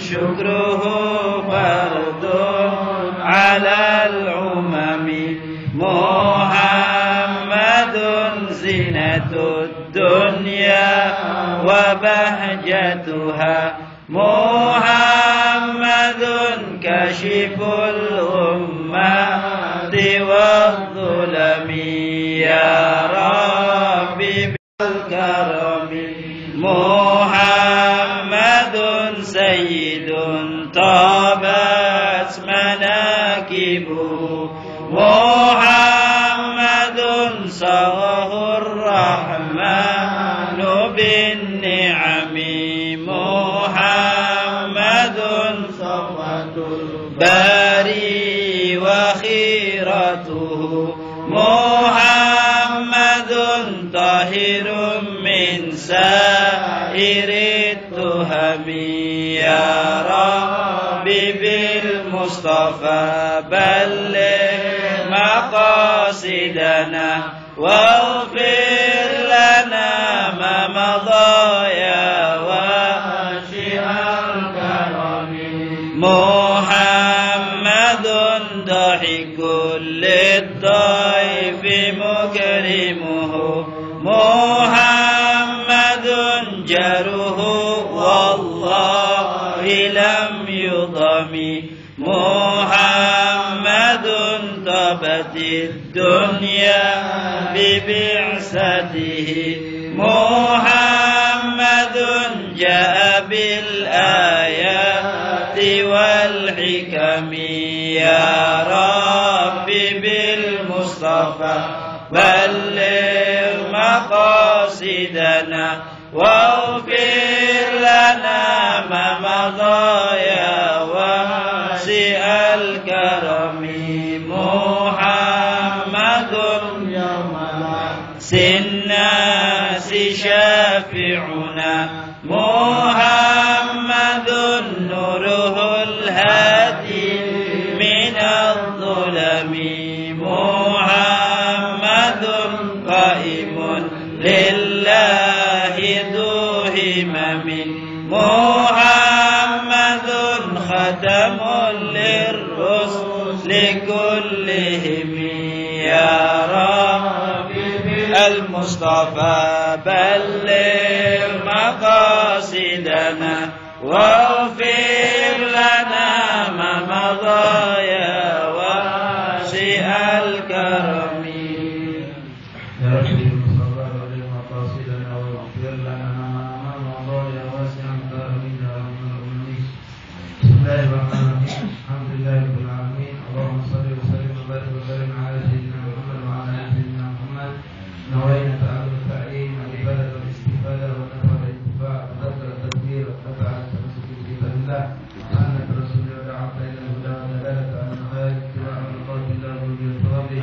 شكره فرض على الأمم محمد زينة الدنيا وبهجتها محمد كاشف الأمة والظلم يا ربي بالكرم محمد سيد طابت مناكبه محمد صواه الرحمن بالنعم محمد صفوة الباري وخيرته محمد طاهر من سائر التهم يا ربي بالمصطفى بلغ مقاصدنا واغفر لنا ما مضى يا واسع الكرم محمد ضحك للضيف مكرمه محمد جاره والله لم يضم محمد طابت الدنيا ببعثته محمد جاء بالآيات والحكم يا ربي بالمصطفى بلغ مقاصدنا واغفر لنا ما مضى يا واسع الكرم محمد يوم بأس الناس شافعنا محمد نوره الهادي من الظلم محمد قائم لله ذو همم محمد ختم للرسل كلهم يا ربي المصطفى بلغ مقاصدنا واغفر لنا ما مضى يا واسع الكرم يا ربي المصطفى بلغ مقاصدنا واغفر لنا ما مضى يا واسع الكرم يا رب العالمين. بسم الله الرحمن الرحيم. الحمد لله رب العالمين. اللهم صل وسلم وبارك وسلم على سيدنا محمد وعلى ال سيدنا محمد. نوينا تعالى التعليم والعباده والاستفاده والنفع والانتفاع وذكر التدبير والنفع التمسك بكتاب الله وانك رسول ودعوت الى الهدى ودلاله على الخير اتباع مرضات الله وبالفضل.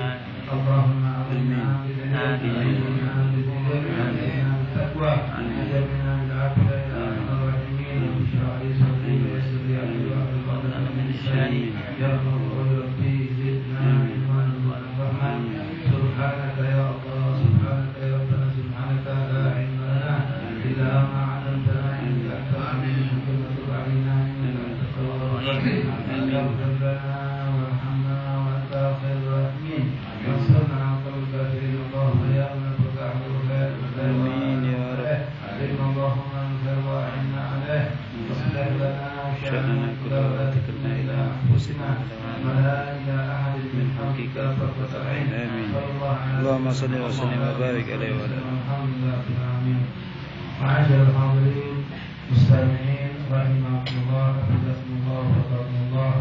اللهم امنا بالعلم وعلمنا بالذكر وعلمنا بالتقوى وجعلنا بالعافيه يا ارحم الراحمين. واشرح لي صدري ويسر لي امري واحلل عقدة من لساني يفقهوا قولي. ربي زدنا علما وفهما. سبحانك يا الله سبحانك يا ربنا سبحانك لا علم لنا الا ما علمتنا انك انت العليم الحكيم. وتب علينا انك انت التواب الرحيم. اغفر لنا وارحمنا وانت خير الراحمين. وانصرنا على القوم الكافرين. اللهم يا من فتحت الخير امين يا رب. علم اللهم انزل واعنا عليه واصلح لنا شاننا كله ولا تكلنا الى انفسنا ولا الى احد من حقك طرفة عين. امين. اللهم صل وسلم وبارك عليه وعلى اله. الحمد لله رب العالمين. معاشر الحاضرين مستمعين رحمكم الله حفظكم الله وفقكم الله.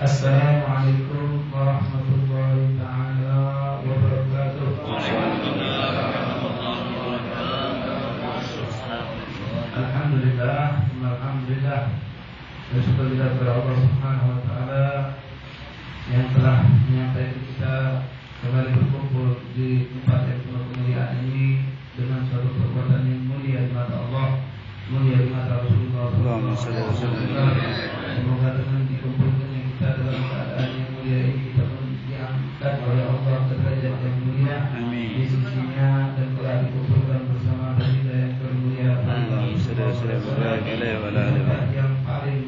السلام عليكم ورحمة الله تعالى وبركاته. Alhamdulillah, alhamdulillah. Bersyukur kita kepada Allah Subhanahu wa taala yang telah menyampaikan kita kembali berkumpul di tempat yang penuh kemuliaan ini dengan suatu perbuatan yang mulia di mata Allah, mulia di mata Rasulullah SAW. Semoga dengan dikumpulkannya kita dalam keadaan yang mulia ini kita pun diangkat oleh Allah ke derajat yang mulia di sisinya dan telah dikumpulkan bersama baginda yang termulia yang paling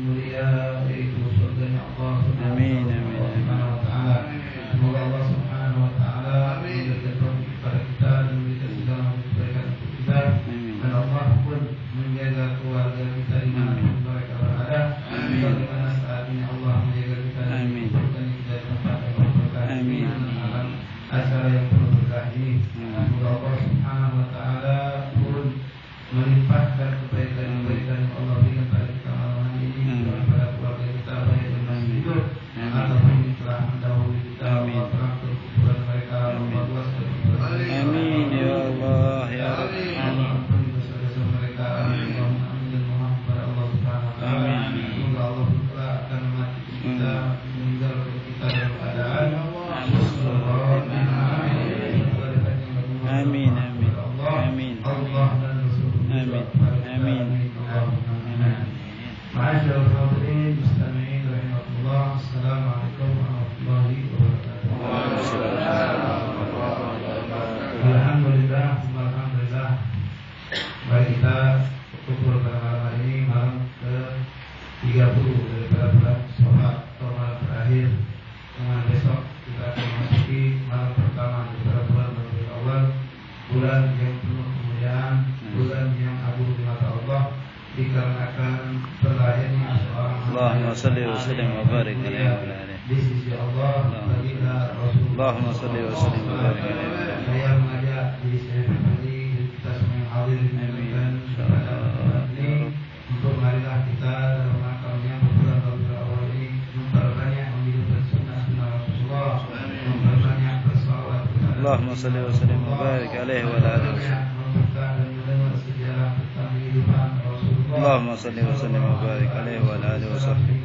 kita dimanapun mereka berada. Bagaimana saat ini Allah menjaga kita dan mengumpulkan kita di tempat yang berberkah dalam acara yang penuh berkah ini. Semoga Allah Subhanahu Wa Taala pun melimpahkan kebaikan-kebaikan yang Allah berikan pada kita malam ini kepada keluarga kita baik yang masih hidup ataupun yang telah mendahului kita. Allah terangkan kuburan mereka, Allah luaskan kuburan mereka. Amin ya Allah ya Rabbi. Allah ampuni dosa-dosa mereka. Allahumma amin dan mohon kepada Allah Subhanahu Wa Taala. Semoga Allah berkelak akan mati kita, meninggalkan kita dalam keadaan Amin amin amin Allah dan Rasulullah. Amin amin. Ma'asyiral hadirin mustami'in rahimakumullah. Assalamualaikum warahmatullahi wabarakatuh. Alhamdulillah, alhamdulillah. Baik, kita kumpul pada malam hari ini, malam ke-30 daripada bulan Syawal atau malam terakhir. Kemudian besok kita akan memasuki malam pertama daripada bulan Rabiul Awal, bulan yang penuh kemuliaan, bulan yang agung di mata Allah, dikarenakan terlahirnya seorang Allahumma salli wa sallim wa barik alaihi wa ala alihi. di sisi Allah, baginda Rasulullah. Allahumma salli wa sallim wa barik alaihi wa ala alihi. Saya mengajak diri saya pribadi dan kita semua yang hadir di pada bulan ini untuk marilah kita dalam rangka menyambut bulan Rabiul Awal ini memperbanyak menghidupkan sunnah-sunnah Rasulullah, memperbanyak bersalawat kepada Allahumma salli wa sallim wa barik alaihi wa ala alihi. membuka dan mendengar sejarah tentang kehidupan Rasulullah. Allahumma salli wa sallim wa barik alaihi wa ala alihi wa sahbihi.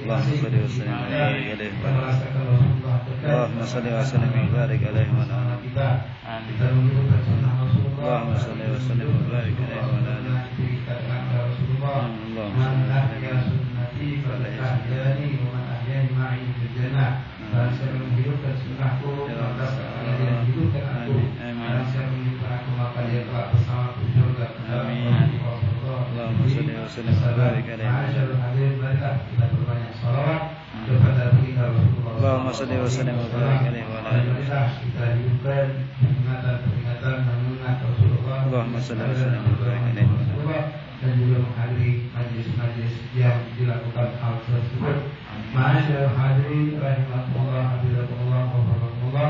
Allahumma salli wa sallim wa barik alaihi wa ala alihi. Allahumma salli wa sallim wa barik alaihi wa ala alihi. Kita menghidupkan sunnah Rasulullah. Allahumma salli wa sallim wa barik alaihi wa ala alihi. Kita kenal Rasulullah. Man ahya sunnati faqad ahyani wa man ahyani ma'i fil jannah. Dan siapa menghidupkan sunnahku maka dia menghidupkan aku. Dan siapa menghidupkan aku maka dia telah bersamaku di surga. Allahumma salli wa sallim wa barik alaihi. Ma'asyiral hadirin, marilah kita perbanyak salawat kepada baginda Rasulullah. Allahumma salli wa sallim wa barik alaihi wa ala alihi. Marilah kita hidupkan peringatan-peringatan mengingat Rasulullah. Allahumma salli wa sallim wa barik alaihi wa ala alihi. Dan juga menghadiri majlis-majlis yang dilakukan hal tersebut. Ma'asyiral hadirin rahimakumullah, habibakumullah wa rahmatullah.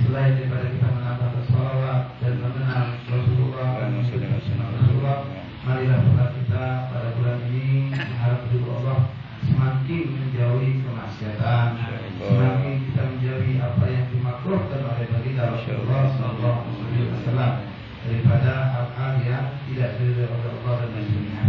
Selain daripada kita menambah salawat dan mengenal Rasulullah dan Rasulullah, marilah pula kita pada bulan ini harap ridho Allah semakin menjauhi kemaksiatan, semakin kita menjauhi apa yang dimakruhkan oleh baginda Rasulullah SAW daripada hal-hal yang tidak diridhoi oleh Allah dan Rasulnya.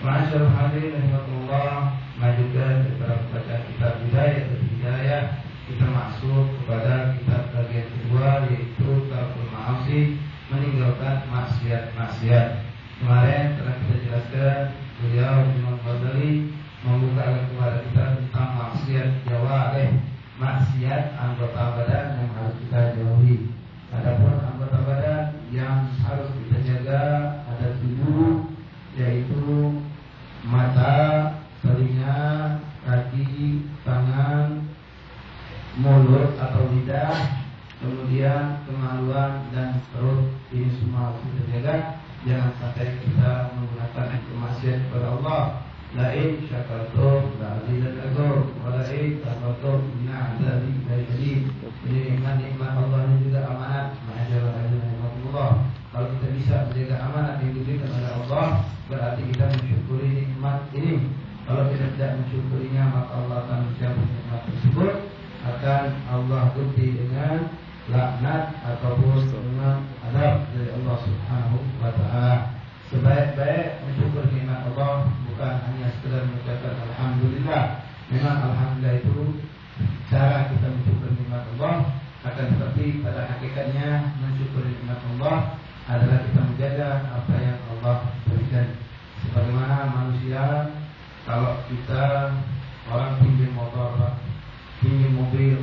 Ma'asyiral hadirin rahimakumullah, majukan daripada bacaan kitab Hidayah kita masuk kepada kitab bagian kedua, yaitu tarkul ma'asi, meninggalkan maksiat-maksiat. Kemarin telah kita jelaskan, beliau Imam Ghazali membuka kepada kita tentang maksiat jawarih, maksiat anggota badan yang harus kita jauhi. Adapun anggota badan yang harus kita jaga ada 7, yaitu mata, telinga, kaki, tangan, mulut atau lidah, kemudian kemaluan dan perut. Ini semua harus kita jaga. Jangan sampai kita menggunakan kemaksiatan kepada Allah. Lain syakartum la'azidannakum wa lain kafartum inna 'adzabi lasyadid. Ini nikmat Allah ini juga amanat. Ma'asyiral hadirin rahimakumullah. Kalau kita bisa menjaga amanat yang diberikan oleh Allah, berarti kita mensyukuri nikmat ini. Kalau kita tidak mensyukurinya, maka Allah akan mencabut nikmat tersebut, akan Allah ganti dengan laknat ataupun dengan azab dari Allah Subhanahu wa Ta'ala. Sebaik-baik mensyukur nikmat Allah bukan hanya sekedar mengucapkan alhamdulillah. Memang alhamdulillah itu cara kita mensyukur nikmat Allah, akan tetapi pada hakikatnya mensyukur nikmat Allah adalah kita menjaga apa yang Allah berikan. Sebagaimana manusia, kalau kita orang pinjam motor, pinjam mobil,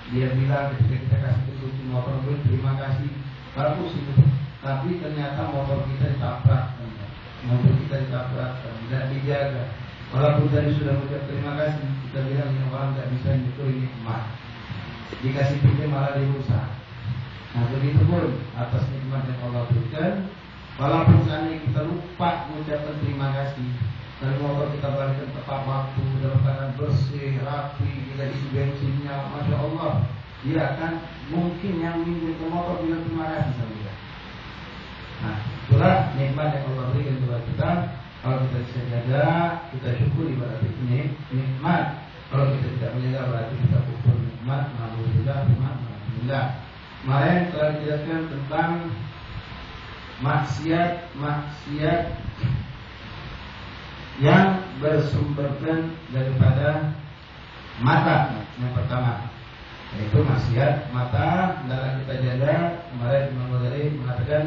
dia bilang ketika kita kasih kunci motor gue, terima kasih, bagus itu. Tapi ternyata motor kita ditabrak, mobil kita ditabrak, tidak dijaga. Walaupun tadi sudah mengucap terima kasih, kita bilang ini orang tidak bisa nyukuri nikmat. Dikasih pinjam malah dirusak. Nah begitu pun atas nikmat yang Allah berikan, Walaupun seandainya kita lupa mengucapkan terima kasih, dan motor kita balikan tepat waktu, dalam keadaan bersih, rapi, tidak isi bensinnya, Masya Allah, dia akan mungkin yang minjem ke motor bilang terima kasih sama kita. Nah, itulah nikmat yang Allah berikan kepada kita. Kalau kita bisa jaga, kita syukuri, berarti ini nikmat. Kalau kita tidak menjaga, berarti kita kufur nikmat. Alhamdulillah. Kemarin telah dijelaskan tentang maksiat yang bersumberkan daripada mata. Yang pertama yaitu maksiat mata, dalam kita jaga. Kemarin Imam Ghazali mengatakan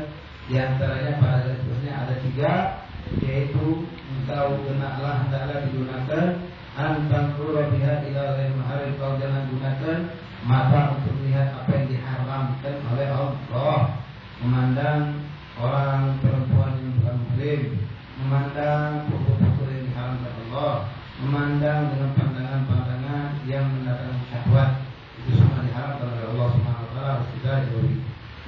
diantaranya pada garis besarnya ada 3, yaitu engkau hendaklah digunakan antang biha ila ghairi mahrim. Kau jangan gunakan mata untuk melihat apa yang diharamkan oleh Allah, memandang orang perempuan yang bukan muslim, memandang pokok-pokok yang diharamkan Allah, memandang dengan pandangan-pandangan yang mendatangkan syahwat. Itu semua diharamkan oleh Allah Subhanahu wa taala, harus kita jauhi.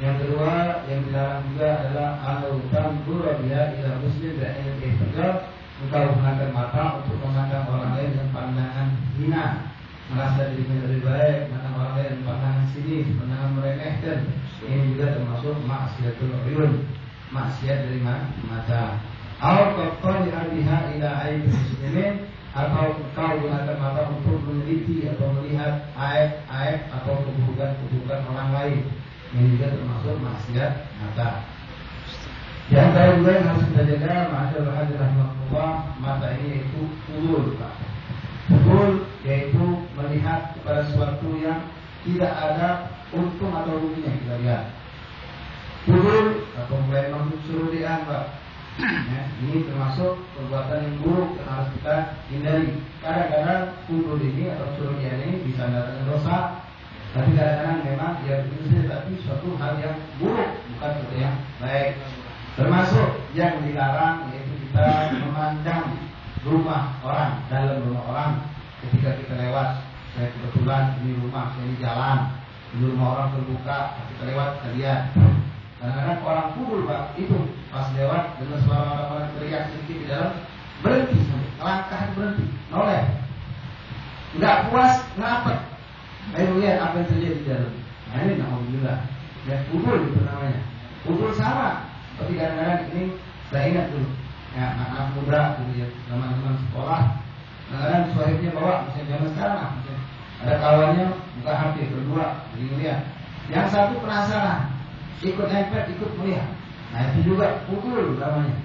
Yang kedua yang dilarang juga adalah al-tanzur biha ila muslim bi'ain al-ihtijar. Engkau menggunakan mata untuk memandang orang lain dengan pandangan hina, merasa dirinya lebih baik, memandang orang lain dengan pandangan sinis, pandangan meremehkan. Ini juga termasuk maksiatul uyun, maksiat dari mata. Al-qatali biha ila aib muslimin, atau engkau gunakan mata untuk meneliti atau melihat aib atau keburukan orang lain. Ini juga termasuk maksiat mata. Di antara juga yang harus kita jaga, ma'asyarul hadirin rahimahullah, mata ini yaitu ulul. Ulul yaitu melihat kepada sesuatu yang tidak ada untung atau ruginya kita lihat. Ulul atau mulai masuk surudian, Pak. Ya, ini termasuk perbuatan yang buruk yang harus kita hindari. Kadang-kadang ulul ini atau surudian ini bisa mendatangkan dosa, tapi kadang-kadang memang dia berusaha, tapi suatu hal yang buruk, bukan sesuatu yang baik. Termasuk yang dilarang yaitu kita memandang rumah orang, dalam rumah orang ketika kita lewat. Saya kebetulan ini rumah, ini jalan, ini rumah orang terbuka, kita lewat, kita lihat. Kadang-kadang orang pukul, Pak, itu pas lewat dengan suara orang-orang teriak sedikit di dalam, berhenti, langkah berhenti, noleh, nggak puas, ngapet. Ayo lihat apa yang terjadi di dalam. Nah ini alhamdulillah. Ya pukul itu namanya. Pukul sama. Tapi kadang-kadang ini saya ingat dulu, ya anak-anak muda, gitu ya, teman-teman sekolah. Kadang-kadang suahibnya bawa, misalnya zaman sekarang lah, misalnya, ada kawannya buka HP berdua, jadi melihat. Yang satu penasaran, ikut nempel, ikut melihat. Nah itu juga pukul namanya.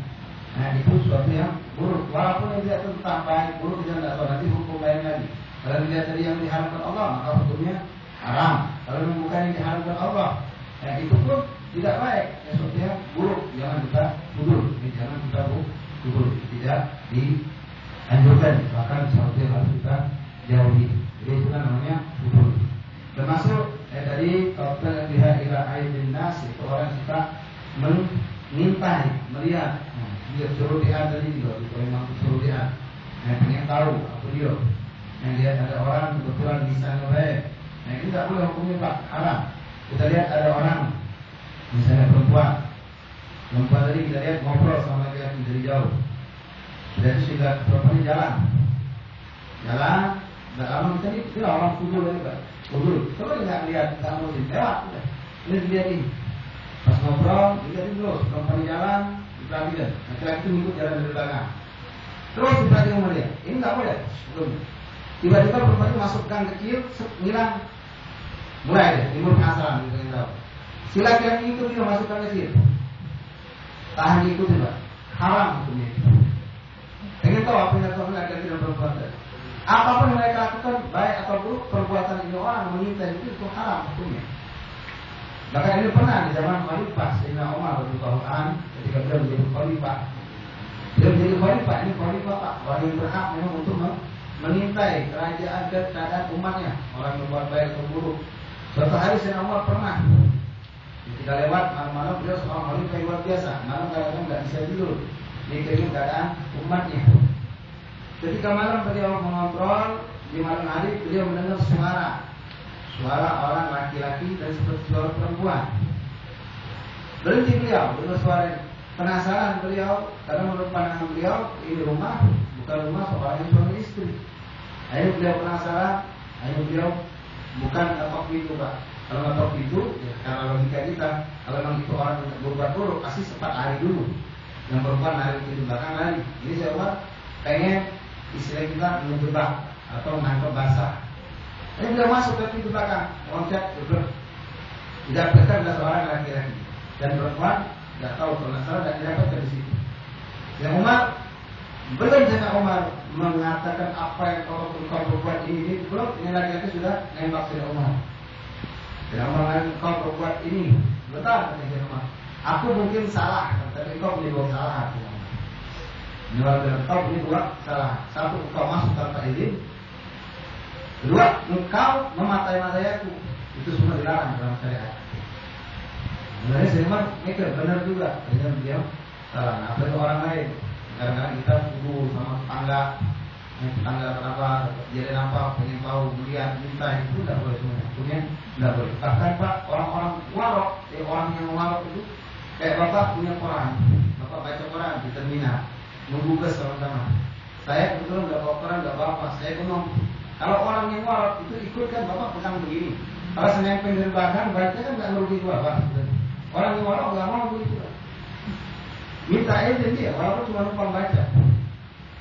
Nah itu suatu yang buruk. Walaupun yang tidak tentang baik buruk, kita tidak tahu nanti hukum lain lagi. Kalau dilihat dari yang diharamkan Allah, maka hukumnya haram. Kalau bukan yang diharamkan Allah, itu pun tidak baik. Sesuatu yang buruk, jangan kita pukul. Jangan kita pukul. Tidak dianjurkan. Bahkan sesuatu yang harus kita jauhi. Jadi itu kan namanya pukul. Termasuk tadi kalau lihat ila aibin nas, itu orang suka mengintai, melihat. Dia suruh lihat tadi juga, itu memang suruh lihat. Pengen tahu apa dia. Yang lihat ada orang kebetulan bisa ngebaik. Nah ini tidak boleh hukumnya, Pak, haram. Kita lihat ada orang, misalnya perempuan tadi kita lihat ngobrol sama dia dari jauh. Jadi sudah perempuan jalan, tidak lama kita ini tidak orang kubur lagi, Pak. Kubur, coba nggak lihat kamu di lewat, ini dilihat ini. Pas ngobrol, dilihatin terus perempuan jalan, diperhatikan. Laki-laki itu ngikut jalan dari belakang. Terus diperhatikan sama dia. Ini nggak boleh. Tiba-tiba perempuan itu masuk gang kecil, ngilang. Mulai deh, timbul penasaran gitu yang tahu. Si laki-laki itu dia masuk gang kecil. Tahan diikuti, Pak. Haram hukumnya. Pengen tahu apa yang dilakukan laki-laki dan perempuan tadi. Apapun yang mereka lakukan, baik atau buruk, perbuatan ini orang mengintai itu haram hukumnya. Bahkan ini pernah di zaman Khalifah Sayyidina Umar radhiyallahu anhu ketika beliau menjadi Khalifah. Beliau menjadi Khalifah, ini Khalifah, Pak, orang yang berhak memang untuk mengintai kerajaan dan keadaan umatnya, orang yang berbuat baik atau buruk. Suatu hari Sayyidina Umar pernah ketika lewat malam-malam, beliau seorang khalifah yang luar biasa. Malam kadang-kadang nggak bisa tidur, mikirin keadaan umatnya. Ketika malam beliau mengontrol, di malam hari beliau mendengar suara orang laki-laki dan seperti suara perempuan. Berhenti beliau dengar suara ini. penasaran beliau, karena menurut pandangan beliau ini rumah bukan rumah seorang suami istri. Akhirnya beliau penasaran, akhirnya beliau bukan ngetok pintu Pak. Kalau ngetok pintu, ya karena logika kita, kalau memang itu orang yang berbuat buruk pasti sempat lari dulu. Yang perempuan lari pintu belakang lari. Ini siapa? Pengen istilah kita menjebak atau menangkap basah. Ini beliau masuk ke pintu belakang, loncat, tidak dekat ada seorang laki-laki dan perempuan tidak tahu kalau salah dan didapatkan di situ. Yang Umar belum sampai Umar mengatakan apa yang kau berbuat ini belum, ini laki-laki sudah nembak Sayyidina Umar. Sayyidina Umar kau berbuat ini betul kata Sayyidina Umar. Aku mungkin salah, tapi kau punya dua kesalahan. Kau punya dua salah. Satu, kau masuk tanpa izin. Kedua, engkau mematai-matai aku. Itu semua dilarang dalam syariat. Sebenarnya Sayyidina Umar mikir benar juga, ternyata beliau salah. Nah, apa itu orang lain? Kadang-kadang kita kubu sama tetangga kenapa, jadi apa, pengen tahu, melihat, minta, itu tidak boleh semua. Punya tidak boleh. Bahkan Pak, orang-orang warok, orang yang warok itu kayak bapak punya koran, bapak baca koran di terminal, menggugah teman-teman. Saya kebetulan nggak bawa koran, nggak bawa apa, saya penuh. Kalau orang yang warok itu ikut kan bapak pegang begini. Kalau saya nempel di belakang, baca kan nggak merugi bapak. Orang yang warok nggak mau begitu. Minta izin dia, walaupun cuma numpang baca.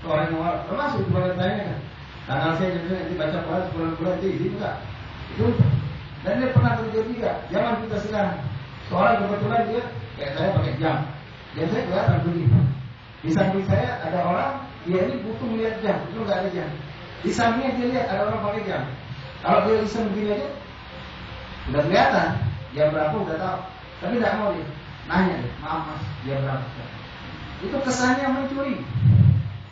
Orang yang warok, termasuk sebagai tanya kan. Tanggal saya jadi nanti baca koran sebulan-bulan itu izin enggak? Itu. Dan dia pernah terjadi juga. Zaman kita sekarang, seorang kebetulan dia kayak saya pakai jam. Dan saya kelihatan begini. Di samping saya ada orang, dia ini butuh melihat jam, itu nggak ada jam. Di sampingnya dia lihat ada orang pakai jam. Kalau dia iseng begini aja, udah kelihatan jam berapa udah tahu. Tapi tidak mau dia nanya deh, maaf mas, jam berapa? Itu kesannya mencuri.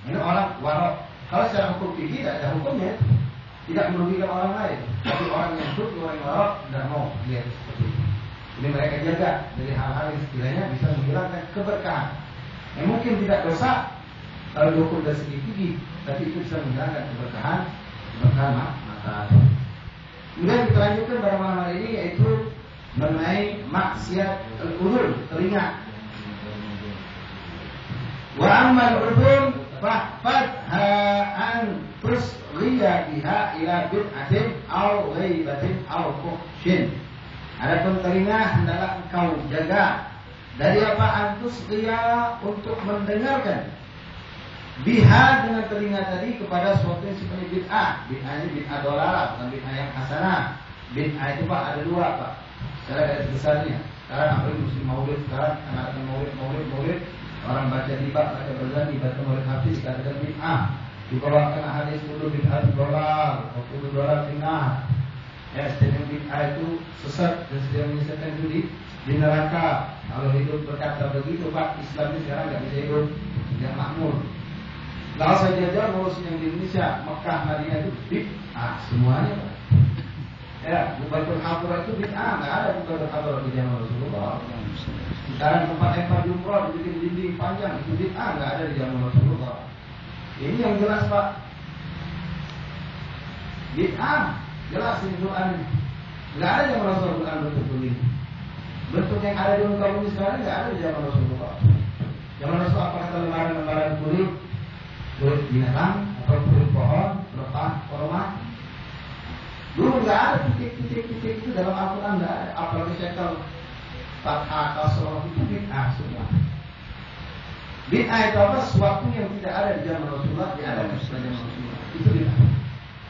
Ini orang warok. Kalau secara hukum fikih tidak ada hukumnya, tidak merugikan orang lain. Tapi orang yang suci, orang yang warok tidak mau lihat seperti itu. Ini mereka jaga dari hal-hal yang sekiranya bisa menghilangkan keberkahan. Yang mungkin tidak dosa kalau dihukum dari segi fikih, tapi itu bisa menghilangkan keberkahan mata. Kemudian kita lanjutkan pada malam hari ini yaitu mengenai maksiat al-udhur, telinga. Wa amal udhur fahfadha an tusghiya biha ila bid'atin aw ghaibatin aw fuhshin. Adapun telinga hendaklah engkau jaga dari apa antusghiya untuk mendengarkan biha dengan telinga tadi kepada sesuatu yang seperti bid'ah. Bid'ah ini bid'ah dolalah, bukan bid'ah yang hasanah. Bid'ah itu Pak ada dua Pak. Secara garis besarnya. Sekarang apalagi musim maulid, sekarang anak maulid, orang baca riba, baca berzani, baca maulid hafiz, dikatakan bid'ah. Dibawakan hadis kudu bid'ah dolar, kudu dolar tinggal. Ya, setiap bid'ah itu sesat dan setiap menyesatkan itu di neraka. Kalau hidup berkata begitu Pak, Islam ini sekarang nggak bisa hidup, tidak makmur. Kalau saya jajar ngurusin yang di Indonesia, Mekah, Madinah itu bid'ah semuanya Pak. Ya, Baitul Hadirah itu bid'ah, nggak ada Baitul Hadirah di zaman Rasulullah. Sekarang tempat lempar jumroh dibikin dinding panjang itu bid'ah, nggak ada di zaman Rasulullah. Ini yang jelas Pak. Bid'ah, jelas ini Quran. Nggak ada zaman Rasulullah bentuk ini. Bentuk yang ada di muka bumi sekarang nggak ada di zaman Rasulullah. Zaman Rasulullah apa kata lembaran kulit binatang atau kulit pohon, lepas, korma. Dulu nggak ada titik-titik itu dalam Al-Quran, nggak ada. Apalagi setel fathah, kasroh itu bid'ah semua. Bid'ah itu apa? Sesuatu yang tidak ada di zaman Rasulullah, tidak ada di zaman Rasulullah. Itu bid'ah.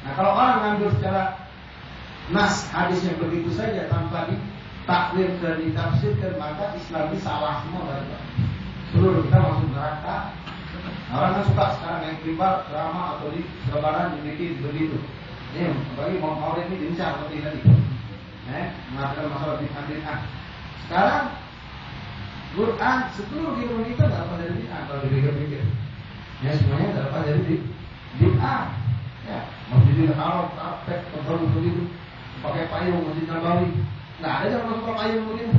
Nah kalau orang ngambil secara nas hadis yang begitu saja tanpa ditakwil dan ditafsirkan, maka Islam ini salah semua berarti. Seluruh kita masuk neraka. Nah, orang kan suka sekarang yang riba, ceramah atau di lebaran dibikin begitu. Ini bagi mau ini diincar seperti tadi. Mengatakan masalah bid'ah. Sekarang Quran seluruh ilmu kita tidak lepas dari bid'ah kalau dipikir-pikir. Ya semuanya tidak lepas dari bid'ah. Ya, Masjidil Haram, praktek terbaru begitu, pakai payung Masjid Nabawi. Nggak ada yang masuk payung begitu.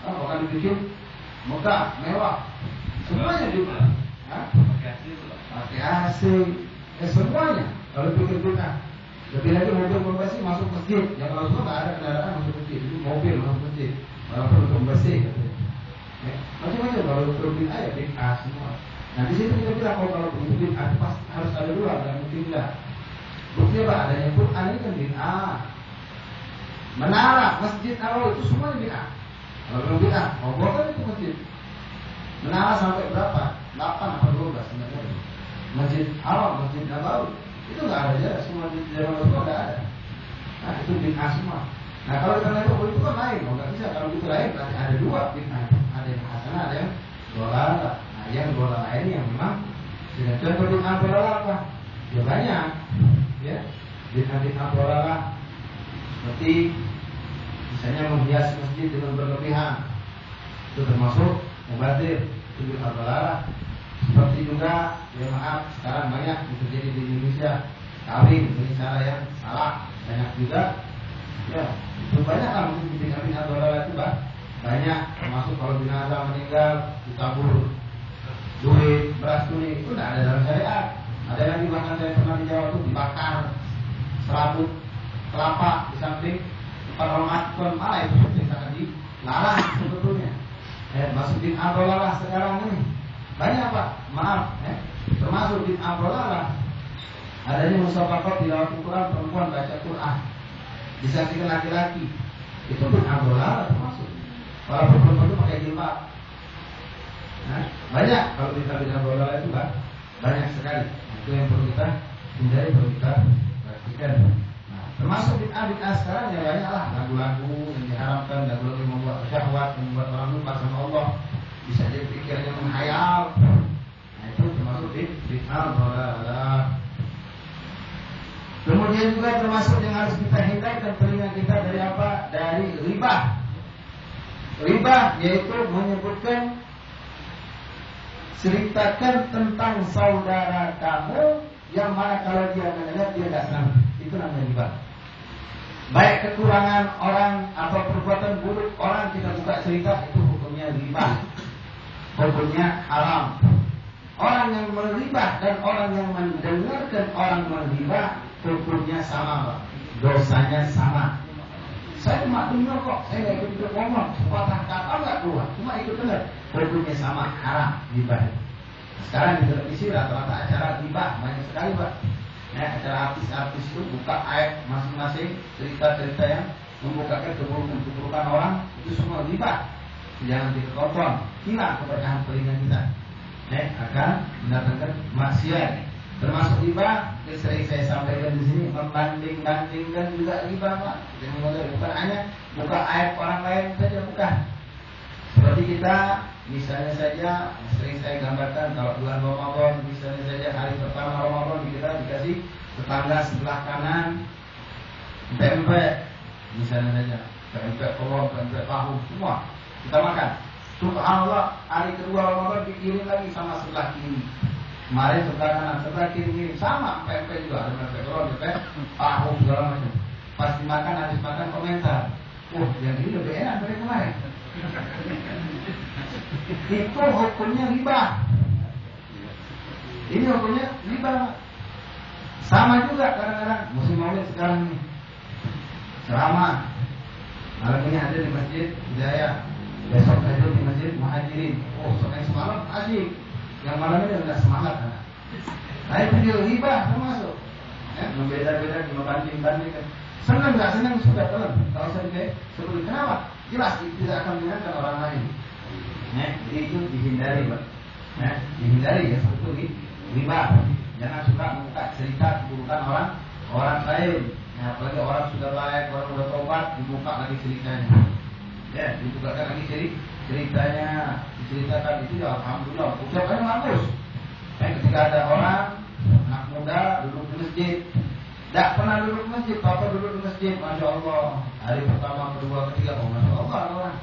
Bahkan dibikin megah, mewah. Semuanya juga. Pakai AC. Semuanya kalau pikir bid'ah. Lebih lagi mobil pembersih masuk masjid. Yang Rasulullah nggak ada kendaraan masuk masjid. Itu mobil masuk masjid. Walaupun untuk membersih. Macam-macam kalau berbid'ah ya bid'ah semua. Nah di situ kita bilang kalau begitu bid'ah itu pasti harus ada dua, nggak mungkin enggak. Bukti apa? Adanya Quran ini kan bid'ah. Menara, masjid awal itu semuanya bid'ah. Kalau belum bid'ah, kan itu masjid. Menara sampai berapa? 8 atau 12 sebenarnya. Masjid awal, masjid Nabawi itu nggak ada ya, semua di zaman Rasul nggak ada. Nah itu bid'ah semua. Nah kalau kita lihat itu kan lain, nggak bisa. Kalau itu lain berarti ada dua bid'ah, ada yang hasanah, ada yang dolalah. Nah yang dolalah ini yang memang sudah contoh bid'ah dolalah apa? Ya banyak, ya bid'ah dolalah seperti misalnya menghias masjid dengan berlebihan, itu termasuk mubadir, itu bid'ah dolalah. Seperti juga, ya maaf, sekarang banyak terjadi di Indonesia kawin dengan cara yang salah, banyak juga. Ya, itu banyak lah mungkin bid'ah dolalah itu banyak, termasuk kalau jenazah meninggal ditabur duit, beras kuning itu tidak ada dalam syariat. Ada lagi bahkan saya pernah di Jawa itu dibakar serabut kelapa di samping tempat Ramadan, malah itu sangat dilarang sebetulnya. Masuk bid'ah dolalah sekarang ini banyak Pak, maaf, termasuk bid'ah dolalah adanya musafaqah tilawah Quran, perempuan baca Quran disaksikan laki-laki, itu bid'ah dolalah termasuk. Walaupun perempuan itu pakai jilbab. Nah, banyak kalau kita bid'ah dolalah itu banyak sekali. Nah, itu yang perlu kita hindari, perlu kita perhatikan. Nah, termasuk bid'ah sekarang ya banyak lah, lagu-lagu yang diharamkan, lagu-lagu yang membuat syahwat, membuat orang lupa sama Allah, bisa jadi pikirannya menghayal. Nah itu termasuk bid'ah dolalah. Kemudian juga termasuk yang harus kita hindarkan telinga kita dari apa? Dari riba. Riba yaitu menyebutkan, ceritakan tentang saudara kamu yang mana kalau dia mendengar dia tidak senang. Itu namanya riba. Baik kekurangan orang atau perbuatan buruk orang kita buka cerita, itu hukumnya riba. Hukumnya haram. Orang yang meribah dan orang yang mendengarkan orang meribah hukumnya sama, Pak. Dosanya sama. Saya cuma dengar kok, saya nggak ikut ngomong, sepatah kata nggak keluar, cuma ikut dengar. Hukumnya sama, haram, ribah. Sekarang di televisi rata-rata acara ribah banyak sekali, Pak. Acara artis-artis itu buka aib masing-masing, cerita-cerita yang membukakan keburukan orang, itu semua ribah. Jangan ditonton, hilang keberkahan telinga kita. Akan mendatangkan maksiat. Termasuk riba, sering saya sampaikan di sini, membanding-bandingkan juga riba, Pak. Bukan hanya buka aib orang lain saja, bukan. Seperti kita, misalnya saja, sering saya gambarkan kalau bulan Ramadan, misalnya saja hari pertama Ramadan kita dikasih tetangga sebelah kanan pempek, misalnya saja pempek telur, pempek tahu, semua kita makan. Subhanallah, hari kedua Ramadan dikirim lagi sama sebelah kiri. Kemarin sebelah kanan, sebelah kiri sama pempek juga, ada pempek telur, pempek tahu segala macam. Pas dimakan, habis makan komentar, yang ini lebih enak dari kemarin. Itu hukumnya riba. Ini hukumnya riba. Sama juga kadang-kadang musim maulid sekarang ini, ceramah malam ini ada di Masjid Hidayah, besok ada di Masjid Muhajirin. Yang semalam asik, yang malam ini tidak semangat. Nah itu dia riba termasuk. Membeda-beda, membanding-bandingkan. Senang nggak senang sudah telan. Kalau saya seperti kenapa? Jelas tidak akan menyenangkan orang lain. Jadi itu dihindari, Pak. Dihindari ya, seperti riba. Jangan suka membuka cerita keburukan orang lain. Apalagi orang sudah baik, orang sudah tobat, dibuka lagi ceritanya. Dibukakan lagi ceritanya, diceritakan itu ya alhamdulillah. Ucapannya bagus. Ketika ada orang anak muda duduk di masjid, tidak pernah duduk di masjid, papa duduk di masjid, masya Allah. Hari pertama, kedua, ketiga, masya Allah ada orang.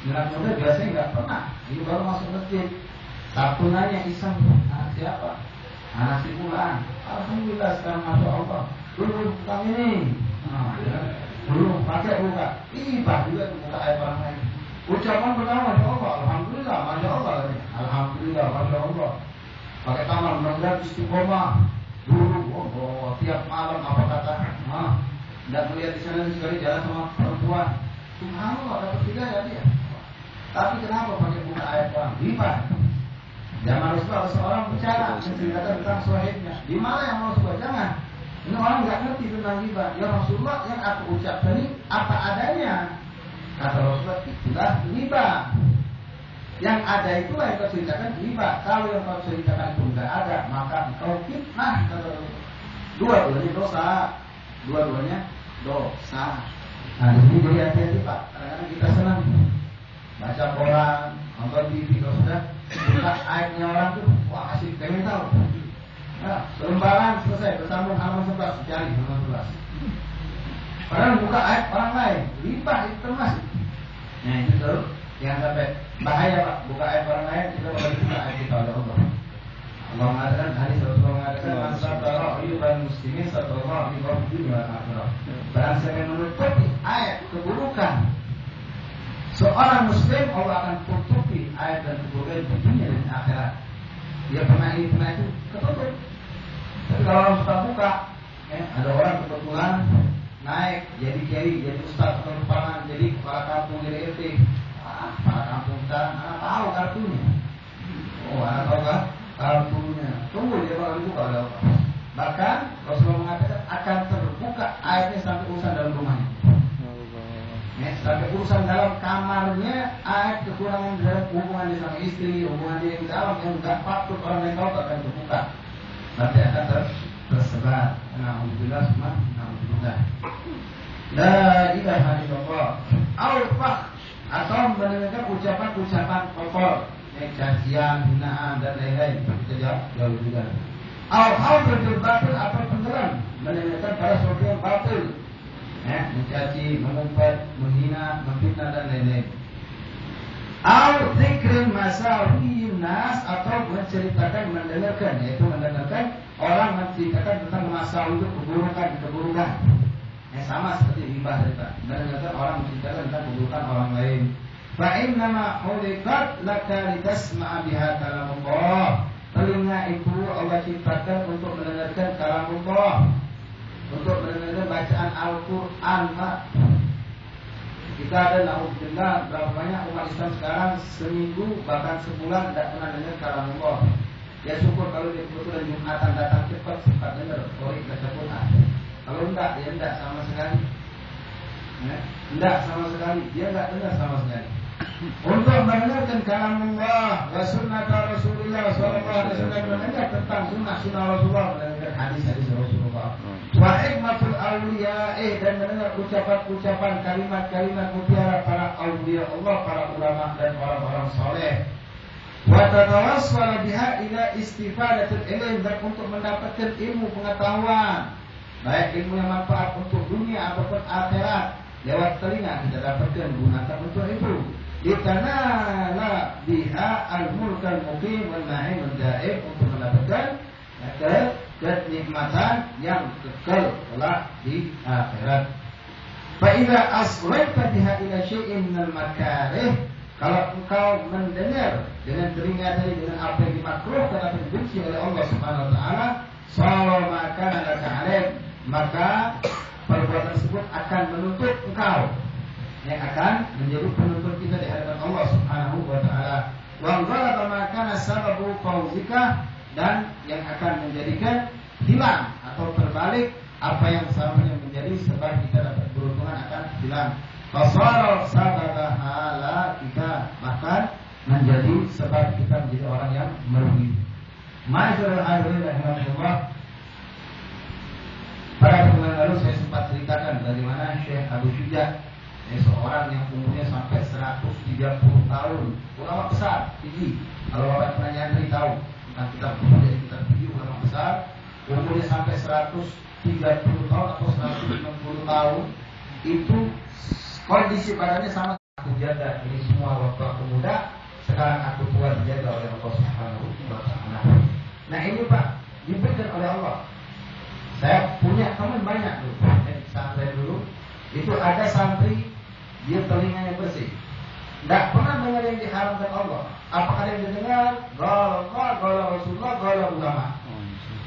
Anak muda biasanya nggak pernah, dia baru masuk masjid. Sabtu nanya iseng, anak siapa? Anak si Fulan. Alhamdulillah sekarang masya Allah. Dulu kami ini, dulu pakai buka, ibah juga buka air orang lain. Ucapan pertama masya Allah, alhamdulillah, masya Allah, alhamdulillah, masya Allah. Pakai tangan, mudah-mudahan istiqomah. Dulu, tiap malam apa kata? Tidak melihat di sana sekali jalan sama perempuan. Subhanallah, dapat 3 ya dia. Tapi kenapa pakai buka ayat orang? Riba. Zaman Rasulullah seorang bicara menceritakan tentang sahibnya. Di mana yang Rasulullah? Jangan. Ini orang nggak ngerti tentang riba. Ya Rasulullah, yang aku ucapkan ini apa adanya. Kata Rasulullah, itulah riba. Yang ada itulah yang kau ceritakan riba. Kalau yang kau ceritakan itu nggak ada, maka kau fitnah. Dua-duanya dosa. Dua-duanya dosa. Nah, jadi hati-hati Pak. Kadang-kadang kita senang baca koran, nonton TV, kalau sudah buka ayatnya orang tuh, wah asik, pengen tahu. Nah, selembaran selesai, bersambung halaman 11, cari halaman 11. Padahal buka ayat orang lain, riba itu termasuk. Nah itu tuh, yang sampai bahaya Pak, buka ayat orang lain, kita boleh buka ayat kita oleh Allah. Allah mengatakan, hadis Rasulullah mengatakan, man satara riban muslimin satara riban dunia akhirat. Barang siapa yang menutupi ayat keburukan seorang muslim, Allah akan tutupi ayat dan keburukan di dunia dan akhirat. Dia pernah ini, pernah itu, ketutup. Tapi kalau orang suka buka, ada orang kebetulan naik, jadi kiai, jadi ustaz atau kepala, jadi kepala kampung, jadi RT. Kepala kampung sekarang, anak tahu kartunya. Oh, anak tahu kan kartunya. Tunggu dia bakal dibuka oleh Allah. Bahkan Rasulullah mengatakan akan terbuka ayatnya sampai urusan dalam rumahnya. Sampai urusan dalam kamarnya, ayat kekurangan dalam hubungan dia sama istri, hubungan dia yang dalam yang tidak patut orang lain tahu akan terbuka. Nanti akan tersebar. Alhamdulillah, alhamdulillah. La ilaha illallah. Al-Fah atau mendengarkan ucapan-ucapan kotor, cacian, hinaan dan lain-lain. Kita jauh juga. Al-Hawdul batil atau tenggelam, mendengarkan para sesuatu yang batil. Mencaci, mengumpat, menghina, memfitnah dan lain-lain. Al-Zikrin masawiyin nas atau menceritakan, mendengarkan, yaitu mendengarkan orang menceritakan tentang masalah itu keburukan. Sama seperti riba tadi, mendengarkan orang menceritakan tentang keburukan orang lain. Fa innama khuliqat laka litasma'a biha kalamullah. Telinga itu Allah ciptakan untuk mendengarkan kalamullah, untuk mendengarkan bacaan Al-Quran, Pak. Kita ada na'udzubillah, berapa banyak umat Islam sekarang seminggu bahkan sebulan tidak pernah dengar kalamullah. Ya syukur kalau dia kebetulan Jumatan datang cepat sempat dengar Qori baca Quran. Kalau enggak, dia enggak sama sekali. Enggak sama sekali, dia enggak dengar sama sekali. Untuk mendengarkan kalamullah wa sunnah Rasulullah sallallahu alaihi wasallam, mendengar tentang sunnah Rasulullah, mendengar hadis-hadis Rasulullah. Wa hikmatul awliya, dan mendengar ucapan-ucapan, kalimat-kalimat mutiara para awliya Allah, para ulama dan orang-orang saleh. Wa tatawassal biha ila istifadatul ilm, dan untuk mendapatkan ilmu pengetahuan, baik ilmu yang manfaat untuk dunia ataupun akhirat, lewat telinga kita dapatkan, gunakan untuk itu. Itanala biha al-mulkal muqim wal na'im al-daim, untuk mendapatkan kenikmatan yang kekal kelak di akhirat. Fa idza asghayta biha ila syai'in minal makarih, kalau engkau mendengar dengan telinga tadi dengan apa yang dimakruhkan atau dibenci oleh Allah Subhanahu wa taala, sawa maka laka alaih, maka perbuatan tersebut akan menuntut engkau, yang akan menjadi penuntut kita di hadapan Allah Subhanahu wa taala. Wa ghalaba ma kana sababu fawzika, dan yang akan menjadikan hilang atau terbalik apa yang seharusnya menjadi sebab kita dapat beruntungan akan hilang. Fasara sababahala, kita bahkan menjadi sebab kita menjadi orang yang merugi. Ma'asyiral hadirin rahimakumullah, pada pertemuan lalu saya sempat ceritakan bagaimana Syekh Abu Syuja, seorang yang umurnya sampai 130 tahun, ulama besar, tinggi. Kalau Bapak pernah nyantri tahu tentang kitab tinggi, ulama besar, umurnya sampai 130 tahun atau 160 tahun, itu kondisi badannya sama. Aku jaga ini semua waktu aku muda, sekarang aku tua dijaga oleh Allah Subhanahu wa taala. Nah ini Pak, diberikan oleh Allah. Saya punya teman banyak tuh, santri dulu, itu ada santri dia telinganya bersih, tidak pernah dengar yang diharamkan Allah. Apakah yang didengar? Gala Rasulullah, gala ulama.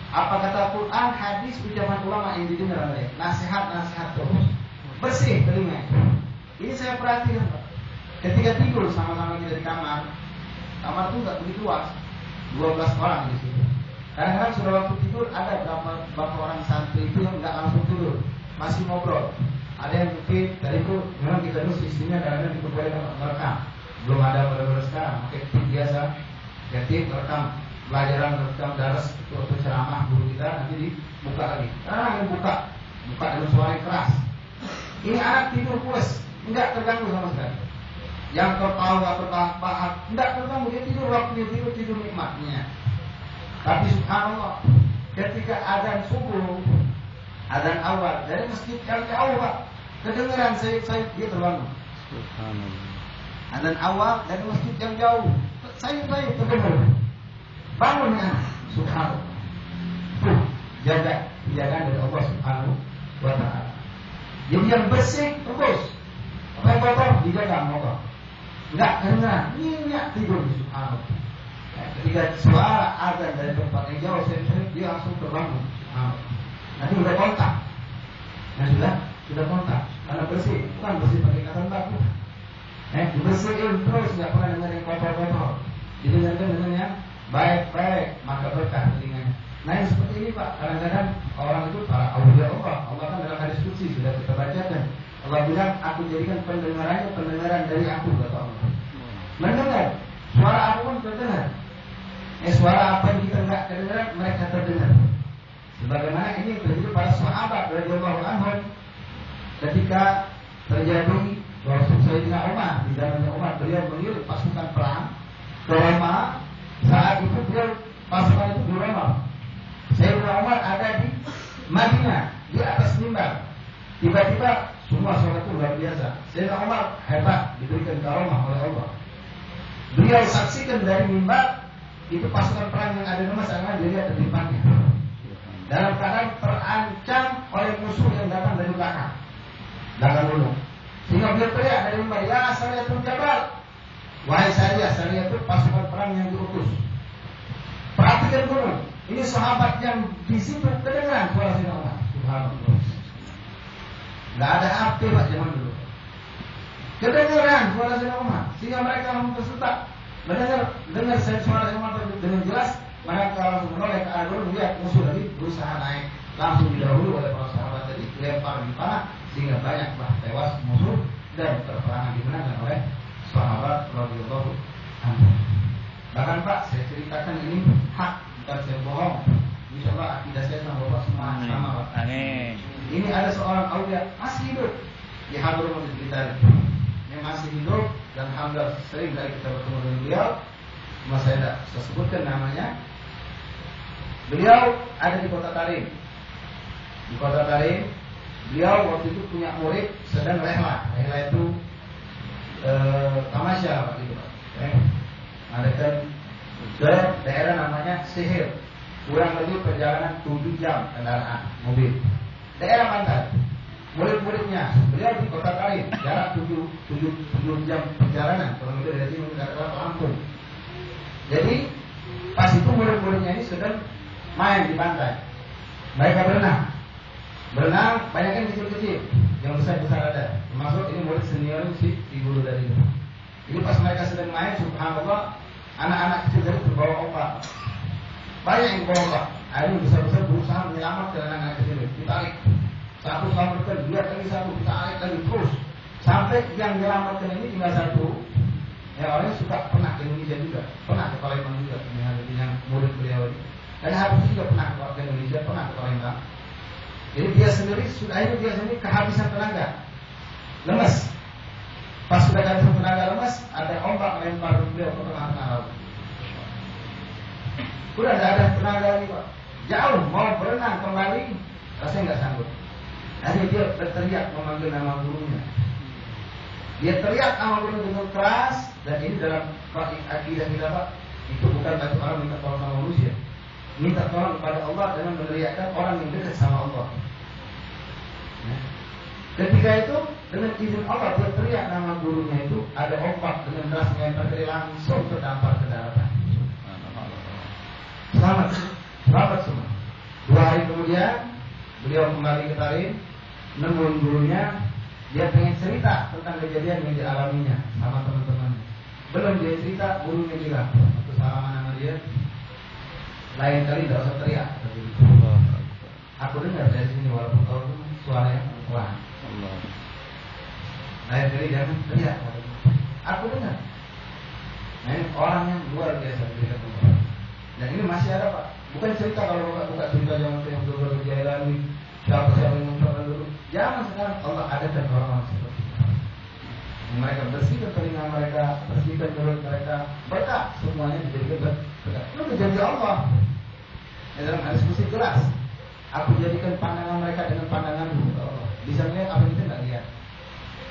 Apa kata Quran, hadis, ucapan ulama yang didengar oleh nasihat terus. Bersih telinga. Ini saya perhatikan Pak. Ketika tidur sama-sama kita di kamar tuh nggak begitu luas, 12 orang di situ. Kadang-kadang sudah waktu tidur ada berapa orang santri itu yang nggak langsung tidur, masih ngobrol. Ada yang mungkin dari itu memang kita dulu sistemnya kadang-kadang kita boleh merekam. Belum ada pada sekarang, pakai tip biasa, ya tip merekam pelajaran, merekam daras atau ceramah guru kita nanti dibuka lagi. Yang buka dengan suara yang keras. Ini anak tidur pulas, enggak terganggu sama sekali. Yang tertawa, terbahak-bahak, enggak terganggu, dia tidur waktu dia tidur nikmatnya. Tapi subhanallah, ketika azan subuh, azan awal dari masjid yang jauh Pak, kedengeran saya dia terbangun. Subhanallah. Azan awal dari masjid yang jauh, saya terdengar. Bangunnya, subhanallah. Jaga penjagaan dari Allah Subhanahu wa Ta'ala. Jadi yang bersih terus, apa yang kotor dijaga Allah. Enggak kedengeran, nyenyak tidur subhanallah. Ketika suara azan dari tempat yang jauh, dia langsung terbangun. Nanti sudah kontak. Sudah kontak. Karena bersih, bukan bersih pakai kata baku. Dibersihin terus, nggak pernah dengar yang kotor-kotor. Didengarkan dengan yang baik-baik, maka berkah telinganya. Nah yang seperti ini Pak, kadang-kadang orang itu para aulia Allah kan dalam hadis qudsi sudah kita bacakan. Allah bilang, aku jadikan pendengaran dari aku, kata Allah. Mendengar, suara apapun terdengar. Suara apa yang kita enggak terdengar, mereka terdengar. Sebagaimana ini yang terjadi para sahabat radhiyallahu anhum ketika terjadi Sayyidina Umar, di zamannya Umar, beliau mengirim pasukan perang ke Roma. Saat itu beliau pasukan itu di Roma. Sayyidina Umar ada di Madinah, di atas mimbar. Tiba-tiba semua sholat itu luar biasa. Sayyidina Umar hebat, diberikan karomah oleh Allah. Beliau saksikan dari mimbar itu pasukan perang yang ada di Roma, sangat dilihat di depannya dalam keadaan terancam oleh musuh yang datang dari belakang gunung. Sehingga beliau teriak dari mimbar, ya Sariyatul Jabal, wahai Sariyah itu pasukan perang yang diutus. Perhatikan gunung. Ini sahabat yang di situ kedengaran suara Sayyidina Umar. Subhanallah. Nggak ada api Pak zaman dulu. Kedengaran suara Sayyidina Umar, sehingga mereka langsung tersetak. Dengar suara Sayyidina Umar dengan jelas, mereka langsung menoleh ke arah gunung, lihat musuh tadi berusaha naik, langsung didahului oleh para sahabat tadi, dilempar di panah, sehingga banyak tewas musuh dan peperangan dimenangkan oleh sahabat radhiyallahu anhu. Bahkan Pak, saya ceritakan ini hak, bukan saya bohong. Insyaallah akidah saya sama Bapak semua sama Pak. Amin. Ini ada seorang aulia masih hidup di Hadramaut kita. Yang masih hidup dan alhamdulillah sering kali kita bertemu dengan beliau. Cuma saya tidak sebutkan namanya. Beliau ada di Kota Tarim. Di Kota Tarim, beliau waktu itu punya murid sedang rehla. Rehla itu tamasya Pak gitu Pak. Adakan ke daerah namanya Sihir, kurang lebih perjalanan 7 jam kendaraan mobil. Daerah Banten. Murid-muridnya beliau di Kota Tarim, jarak 7 jam perjalanan, kurang lebih dari sini ke Lampung. Jadi pas itu murid-muridnya ini sedang main di pantai. Mereka berenang banyak yang kecil-kecil, yang besar-besar ada. Termasuk ini murid senior si guru dari itu. Jadi pas mereka sedang main, subhanallah, anak-anak kecil dari terbawa ombak. Banyak yang bawa ombak. Akhirnya besar-besar berusaha menyelamatkan anak-anak kecil. Ditarik. Satu selamatkan, lihat lagi satu, ditarik lagi terus. Sampai yang menyelamatkan ini tinggal satu. Ya orangnya suka pernah ke Indonesia juga, pernah ke Palembang juga, yang murid beliau ini. Dan habis juga pernah ke Indonesia, pernah ke Palembang. Jadi dia sendiri kehabisan tenaga, lemas. Pas sudah kehabisan tenaga lemas, ada ombak melempar beliau ke tengah-tengah laut. Sudah tidak ada tenaga lagi Pak. Jauh mau berenang kembali, rasanya nggak sanggup. Akhirnya dia berteriak memanggil nama gurunya. Dia teriak nama guru dengan keras, dan ini dalam akidah kita Pak, itu bukan satu orang minta tolong sama manusia. Minta tolong kepada Allah dengan meneriakkan orang yang dekat sama Allah. Ketika itu dengan izin Allah dia teriak nama gurunya itu, ada ombak dengan deras melempar dari langsung terdampar ke daratan. Selamat semua. 2 hari kemudian beliau kembali ke Tarim, nemuin gurunya Dia pengen cerita tentang kejadian yang dialaminya sama teman-temannya. Belum dia cerita, gurunya bilang, waktu salaman sama dia, lain kali tidak usah teriak. Aku dengar dari sini walaupun kau suara yang pelan. Lain kali jangan teriak. Aku dengar. Nah ini orang yang luar biasa berikan Allah. Dan ini masih ada Pak. Bukan cerita kalau buka cerita zaman yang dulu berjalan siapa yang mengumpulkan dulu. Jangan sekarang Allah adakan orang-orang seperti itu. Mereka bersihkan telinga mereka, bersihkan mulut mereka, berkah semuanya dijadikan berkah. Itu janji Allah. Dalam hadis muslim jelas. Aku jadikan pandangan mereka dengan pandangan Allah. Bisa melihat apa yang kita tidak lihat.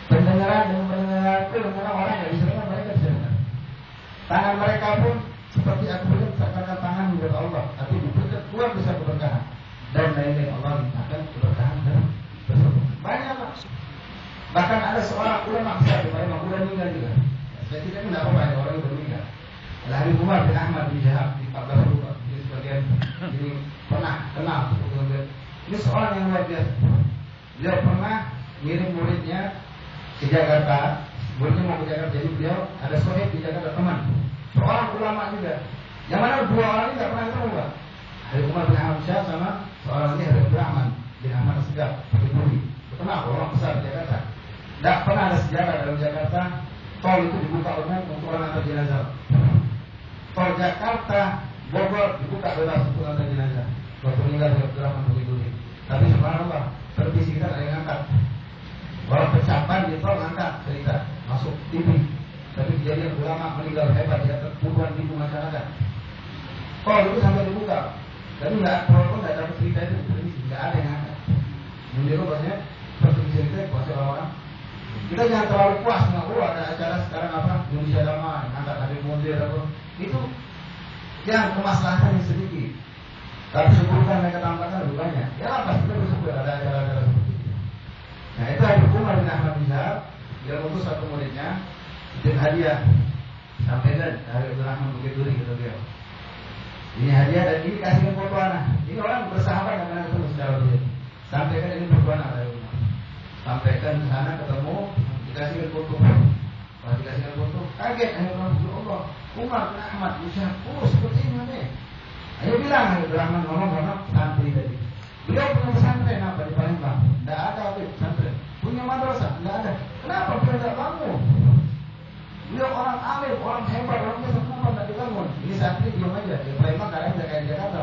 Pendengaran dengan pendengaran itu orang yang bisa dengar mereka bisa dengar. Tangan mereka pun seperti aku bilang seakan-akan tangan milik Allah, tapi diberikan keluar bisa keberkahan. Dan lain-lain Allah mintakan keberkahan dan banyak Pak. Bahkan ada seorang ulama besar di Palembang udah meninggal juga. Saya tidak tahu apa orang yang meninggal. Al-Habib Umar bin Ahmad bin Jahab di 14 lupa. Jadi sebagian ini pernah kenal. Ini seorang yang luar biasa. Dia pernah ngirim muridnya ke Jakarta. Muridnya mau ke Jakarta, jadi beliau ada sohib di Jakarta teman. Seorang ulama juga. Yang mana dua orang ini tidak pernah ketemu Pak. Habib Umar bin Ahmad Syah sama seorang ini Habib Rahman bin Ahmad Segaf di Buri. Kenal orang besar di Jakarta. Tidak pernah ada sejarah dalam Jakarta tol itu dibuka umum untuk orang antar jenazah. Tol Jakarta Bogor dibuka bebas untuk antar jenazah. Waktu meninggal Habib Rahman di Buri. Tapi subhanallah televisi kita ada yang angkat. Walau pecapan di tol angkat cerita masuk TV. Tapi kejadian ulama meninggal hebat di atas puluhan ribu masyarakat. Tol itu sampai dibuka. Tapi kalau nggak dapat cerita itu televisi nggak ada yang angkat. Menjadi bahasanya seperti cerita kuasa orang. Kita jangan terlalu puas nggak ada acara sekarang apa Indonesia Damai, angkat Habib Munzir atau itu yang kemaslahatan yang sedikit. Tapi sebutkan mereka tambahkan lebih banyak. Ya apa kita bersyukur ada acara-acara seperti itu. Nah itu Habib Umar bin Ahmad bin Jahab dia mengutus satu muridnya bikin hadiah sampaikan dari Rahman Bukit Duri gitu dia. Ini hadiah dan ini kasihkan foto anak. Ini orang bersahabat dengan ketemu secara pribadi. Sampaikan ini foto anak dari rumah. Sampaikan ke sana ketemu dikasihkan foto. Kalau dikasihkan foto kaget akhirnya Allah Umar bin Ahmad Musa seperti ini nih. Ayo bilang Habib Rahman ngomong santri tadi. Beliau punya pesantren apa di Palembang? Tidak ada pesantren. Punya madrasah? Tidak ada. Kenapa beliau tidak bangun? Beliau orang alim, orang hebat, orang biasa, kenapa tidak dibangun? Ini santri diam aja. Di Palembang kadang tidak kayak di Jakarta.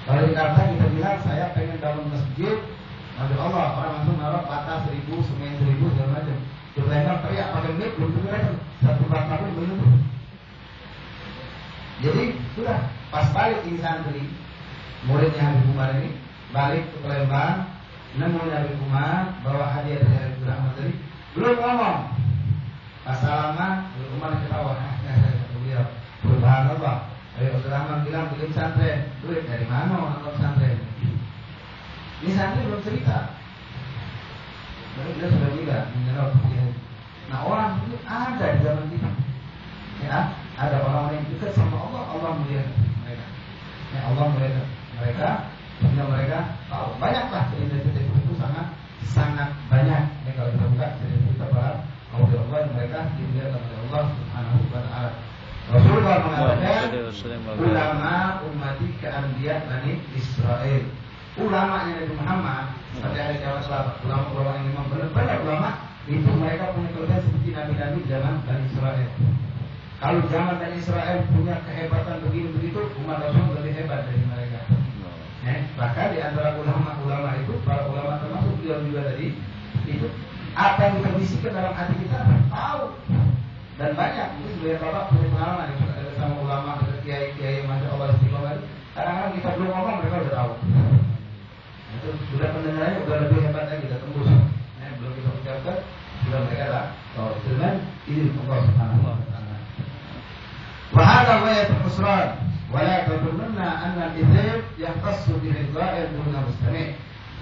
Kalau di Jakarta kita bilang saya pengen bangun masjid, Masya Allah orang langsung naruh bata 1000, semen 1000 segala macam. Di Palembang teriak pakai mic belum tentu satu bata pun belum. Jadi sudah pas balik ini santri muridnya Habib Umar ini balik ke Palembang, nemu Habib Umar bawa hadiah dari Habib Rahman tadi, belum ngomong. Pas salaman, Habib Umar ketawa. Beliau, subhanallah. Habib Rahman bilang bikin santren, duit dari mana orang santren? Ini santri belum cerita. Lalu dia sudah bilang, menjawab. Nah orang ini ada di zaman kita. Ya, ada orang-orang yang dekat sama Allah, Allah muliakan mereka. Ya, Allah muliakan mereka. Sehingga mereka tahu banyaklah cerita-cerita itu sangat banyak. Ya, kalau kita buka cerita para aulia Allah mereka dimuliakan oleh Allah Subhanahu wa taala. Rasulullah mengatakan ulama ummati ka'anbiya Bani Israel. Ulama Nabi Muhammad pada hari kiamat kelak, ulama-ulama yang memang benar-benar ulama itu mereka punya kelebihan seperti nabi-nabi zaman Bani Israel. Kalau zaman Bani Israel punya kehebatan begini begitu, umat Rasul lebih hebat dari mereka. Bahkan di antara ulama-ulama itu, para ulama termasuk beliau juga tadi, itu apa yang kita bisikan dalam hati kita tahu dan banyak. Itu sebenarnya bapak punya pengalaman sama ulama, dengan kiai-kiai masya Allah istiqomah. Kadang-kadang kita belum ngomong mereka sudah tahu. Itu sudah pendengarannya sudah lebih hebat lagi, sudah tembus. Belum kita ucapkan, sudah mereka lah. Tahu dengan ini Allah Subhanahu wa taala. Wahada wayatul khusran. Wala tadunna anna al-ithib yahtassu bihi al-dha'ir dun mustami'.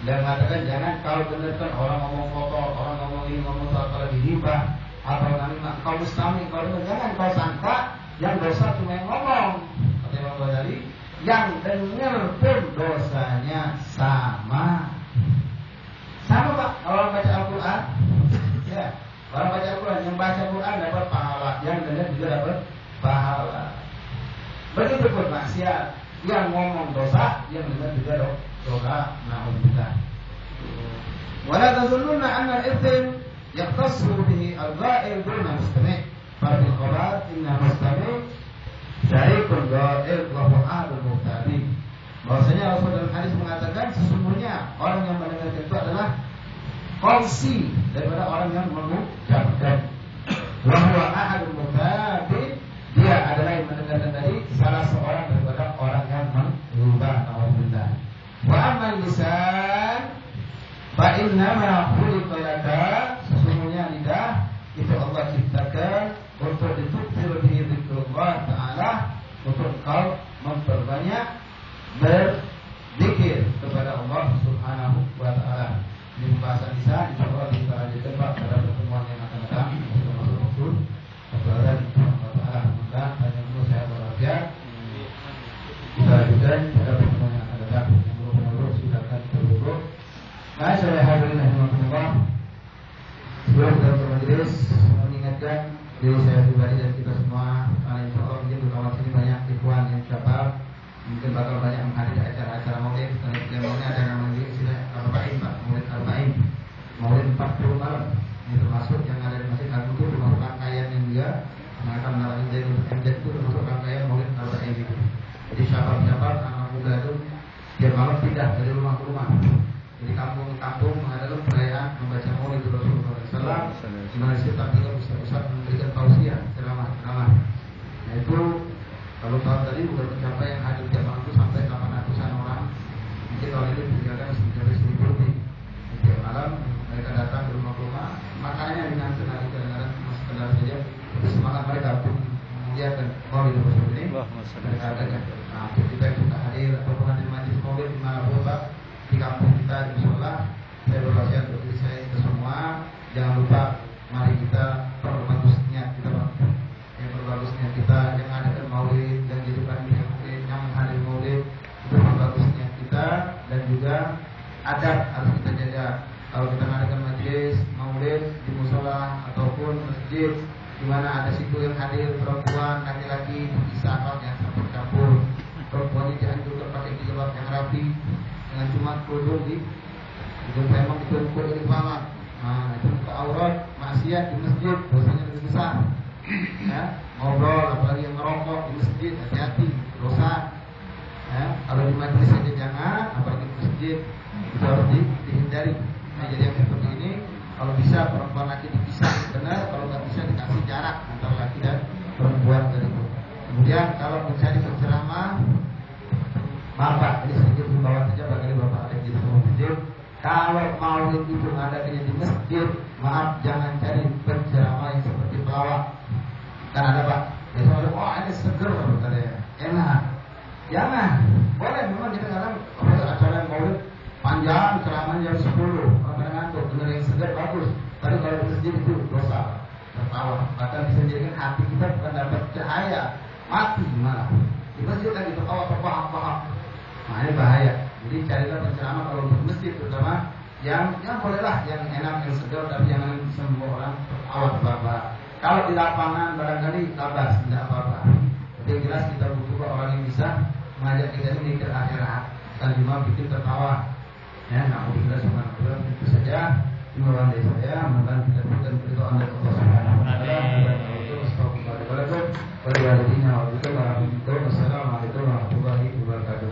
Dan mengatakan jangan kau benarkan orang ngomong kotor, orang ngomong ini ngomong soal dihibah atau nanti kau mustami', kau jangan kau sangka yang dosa cuma yang ngomong. Kata Imam Ghazali, yang dengar pun dosanya sama. Sama Pak, kalau baca Al-Quran juga doa na'udzubillah. Wala tazunnuna anna al-ithim yaqtassu bihi al-gha'ir duna mustami'. Fil khabar inna mustami' syarikun gha'ir wa huwa ahlul muhtadi. Bahwasanya Rasul dalam hadis mengatakan sesungguhnya orang yang mendengarkan itu adalah kongsi daripada orang yang mengucapkan. Wa huwa ahadul muhtadi, dia adalah yang mendengarkan tadi salah seorang daripada orang yang mengubah na'udzubillah. Wa ammal lisan fa innama khuliqa laka, sesungguhnya lidah itu Allah ciptakan untuk dituktir bihi zikrullah ta'ala, untuk kau memperbanyak berzikir kepada Allah Subhanahu wa ta'ala. Ini pembahasan lisan insyaallah kita lanjutkan pada pertemuan yang akan datang. Maksud Allah hanya perlu saya berwasiat. Kita lanjutkan pada pertemuan yang akan datang. Yang belum silakan duduk. Nah, saya hadirin rahimakumullah. Sebelum kita bermajelis, mengingatkan diri saya pribadi dan kita semua, karena insyaallah mungkin di kawasan ini banyak ikhwan yang syabab, mungkin bakal banyak menghadiri acara-acara maulid. Karena kita maulid ada namanya istilah arba'in, Pak, maulid arba'in, maulid 40 malam. Ini termasuk yang ada di Masjid Agung itu termasuk rangkaian yang dia mengatakan menawarkan jadi untuk MZ itu termasuk rangkaian maulid arba'in itu. Jadi syabab-syabab anak muda itu tiap malam pindah dari rumah ke rumah. Jadi kampung-kampung mengadakan perayaan membaca maulid Rasulullah SAW. Di mana situ tampilkan ustaz-ustaz memberikan tausiah ceramah-ceramah. Nah itu kalau tahun tadi bukan mencapai yang hadir tiap malam itu sampai 800-an orang. Mungkin tahun ini diperkirakan mencapai 1.000 lebih. Tiap malam mereka datang ke rumah-rumah. Makanya dengan senang kadang-kadang masih kendala saja. Tapi semangat mereka untuk mengiyakan maulid Rasul ini. Mereka adakan. Nah, kita yang sudah hadir ataupun hadir majlis maulid di mana pun Pak, di kampung kita, insyaallah saya berwasiat untuk diri saya kita semua, jangan lupa mari kita perbagus niat kita Pak. Yang perbagus niat kita yang adakan maulid dan hidupkan maulid, yang hadir maulid itu perbagus niat kita, dan juga adab harus kita jaga. Kalau kita mengadakan majelis maulid di musola ataupun masjid di mana ada situ yang hadir perempuan, laki-laki, dipisahkan yang campur-campur. Perempuan ini dianjurkan pakai jilbab yang rapi, dengan cuma kerudung di hidung memang ditumpuk di kepala. Nah, itu buka aurat, maksiat di masjid, dosanya lebih besar. Ya, ngobrol apalagi yang ngerokok di masjid, hati-hati, dosa. Ya, kalau di majelis saja jangan, apalagi di masjid itu harus dihindari. Nah, jadi yang seperti ini kalau bisa perempuan laki dipisah benar, kalau nggak bisa dikasih jarak antara laki dan perempuan tadi. Kemudian kalau mencari penceramah, maaf Pak, ini sedikit membawa saja bagi Bapak ada di semua masjid. Kalau maulid itu ngadakannya di masjid, maaf jangan cari penceramah yang seperti pelawak. Kan ada Pak, biasanya ada, wah ini seger katanya, enak. Jangan, boleh memang kita kadang acara maulid panjang, ceramahnya jam 10, orang ngantuk, benar yang seger bagus. Tapi kalau di masjid itu dosa, tertawa. Bahkan bisa menjadikan hati kita bukan dapat cahaya, mati malah. Di masjid lagi tertawa terpaham-paham. Nah ini bahaya. Jadi carilah penceramah kalau untuk masjid terutama yang bolehlah yang enak, yang segar, tapi jangan semua orang tertawa terbahak. Kalau di lapangan barangkali tabas, tidak apa-apa. Tapi yang jelas kita butuh orang yang bisa mengajak kita ini mikir akhirat, dan cuma bikin tertawa. Ya, na'udzubillah subhanahu itu saja. Imbauan dari saya, mudah-mudahan kita berikan keridhaan dari Allah Subhanahu wa taala. Assalamualaikum warahmatullahi wabarakatuh.